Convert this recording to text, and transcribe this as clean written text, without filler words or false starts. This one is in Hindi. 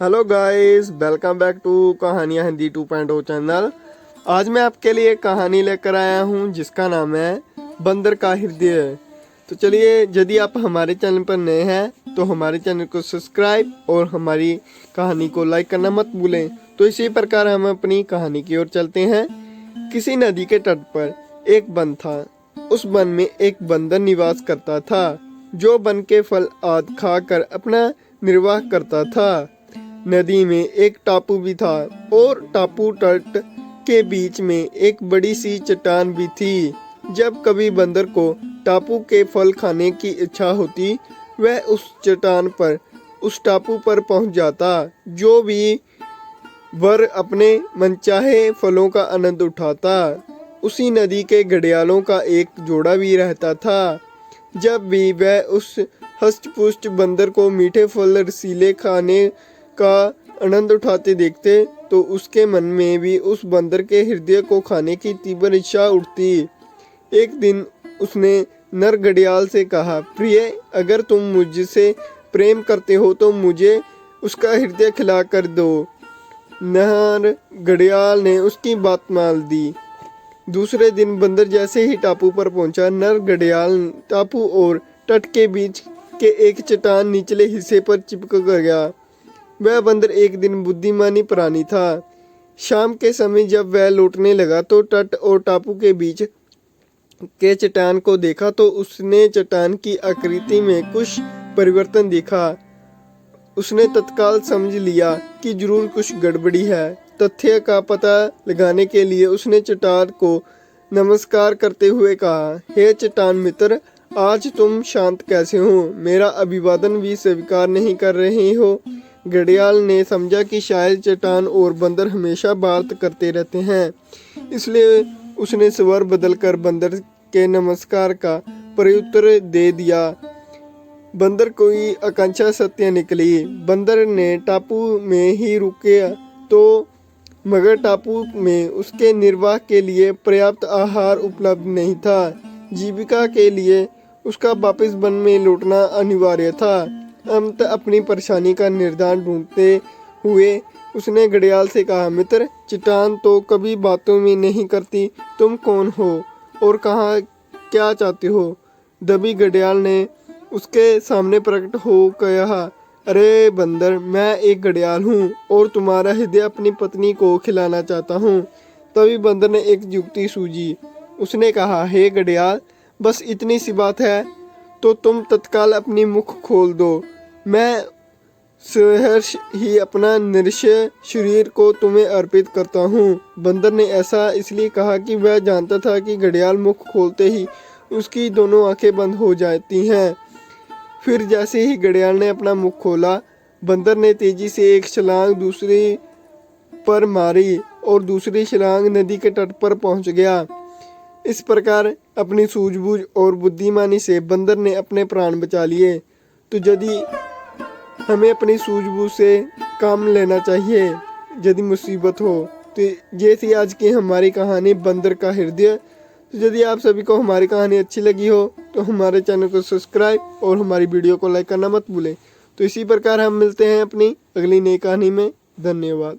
Hello guys, welcome back to Kahaniyan Hindi 2.0 channel. आज मैं आपके लिए एक कहानी लेकर आया हूँ जिसका नाम है बंदर का हृदय। तो चलिए, यदि आप हमारे चैनल पर नए हैं तो हमारे चैनल को सब्सक्राइब और हमारी कहानी को लाइक करना मत भूलें। तो इसी प्रकार हम अपनी कहानी की ओर चलते हैं। किसी नदी के तट पर एक वन था। उस वन में एक बंदर निवास करता था जो वन के फल आदि खाकर अपना निर्वाह करता था। नदी में एक टापू भी था और टापू तट के बीच में एक बड़ी सी चट्टान भी थी। जब कभी बंदर को टापू के फल खाने की इच्छा होती, वह उस टापू पर पहुंच जाता। जो भी वर अपने मनचाहे फलों का आनंद उठाता। उसी नदी के घड़ियालों का एक जोड़ा भी रहता था। जब भी वह उस हष्ट-पुष्ट बंदर को मीठे फल रसीले खाने का आनंद उठाते देखते तो उसके मन में भी उस बंदर के हृदय को खाने की तीव्र इच्छा उठती। एक दिन उसने नर घड़ियाल से कहा, प्रिय, अगर तुम मुझसे प्रेम करते हो तो मुझे उसका हृदय खिला कर दो। नर घड़ियाल ने उसकी बात मान दी। दूसरे दिन बंदर जैसे ही टापू पर पहुंचा, नर घड़ियाल टापू और तट के बीच के एक चट्टान निचले हिस्से पर चिपक गया। वह बंदर एक दिन बुद्धिमानी प्राणी था। शाम के समय जब वह लौटने लगा तो तट और टापू के बीच के चट्टान को देखा तो उसने चट्टान की आकृति में कुछ परिवर्तन देखा। उसने तत्काल समझ लिया कि जरूर कुछ गड़बड़ी है। तथ्य का पता लगाने के लिए उसने चट्टान को नमस्कार करते हुए कहा, हे चट्टान मित्र, आज तुम शांत कैसे हो? मेरा अभिवादन भी स्वीकार नहीं कर रहे हो। घड़ियाल ने समझा कि शायद चट्टान और बंदर हमेशा बात करते रहते हैं, इसलिए उसने स्वर बदलकर बंदर के नमस्कार का प्रत्युत्तर दे दिया। बंदर की आकांक्षा सत्य निकली। बंदर ने टापू में ही रुके तो मगर टापू में उसके निर्वाह के लिए पर्याप्त आहार उपलब्ध नहीं था। जीविका के लिए उसका वापस वन में लौटना अनिवार्य था। अंत अपनी परेशानी का निर्धारण ढूंढते हुए उसने घड़ियाल से कहा, मित्र, चट्टान तो कभी बातों में नहीं करती। तुम कौन हो और कहाँ क्या चाहते हो? दबी घड़ियाल ने उसके सामने प्रकट हो कहा, अरे बंदर, मैं एक घड़ियाल हूँ और तुम्हारा हृदय अपनी पत्नी को खिलाना चाहता हूँ। तभी बंदर ने एक युक्ति सूझी। उसने कहा, हे घड़ियाल, बस इतनी सी बात है तो तुम तत्काल अपनी मुख खोल दो। मैं सहर्ष ही अपना निरक्षय शरीर को तुम्हें अर्पित करता हूँ। बंदर ने ऐसा इसलिए कहा कि वह जानता था कि घड़ियाल मुख खोलते ही उसकी दोनों आंखें बंद हो जाती हैं। फिर जैसे ही घड़ियाल ने अपना मुख खोला, बंदर ने तेजी से एक छलांग दूसरी पर मारी और दूसरी छलांग नदी के तट पर पहुंच गया। इस प्रकार अपनी सूझबूझ और बुद्धिमानी से बंदर ने अपने प्राण बचा लिए। तो यदि हमें अपनी सूझबूझ से काम लेना चाहिए यदि मुसीबत हो। तो ये थी आज की हमारी कहानी बंदर का हृदय। तो यदि आप सभी को हमारी कहानी अच्छी लगी हो तो हमारे चैनल को सब्सक्राइब और हमारी वीडियो को लाइक करना मत भूलें। तो इसी प्रकार हम मिलते हैं अपनी अगली नई कहानी में। धन्यवाद।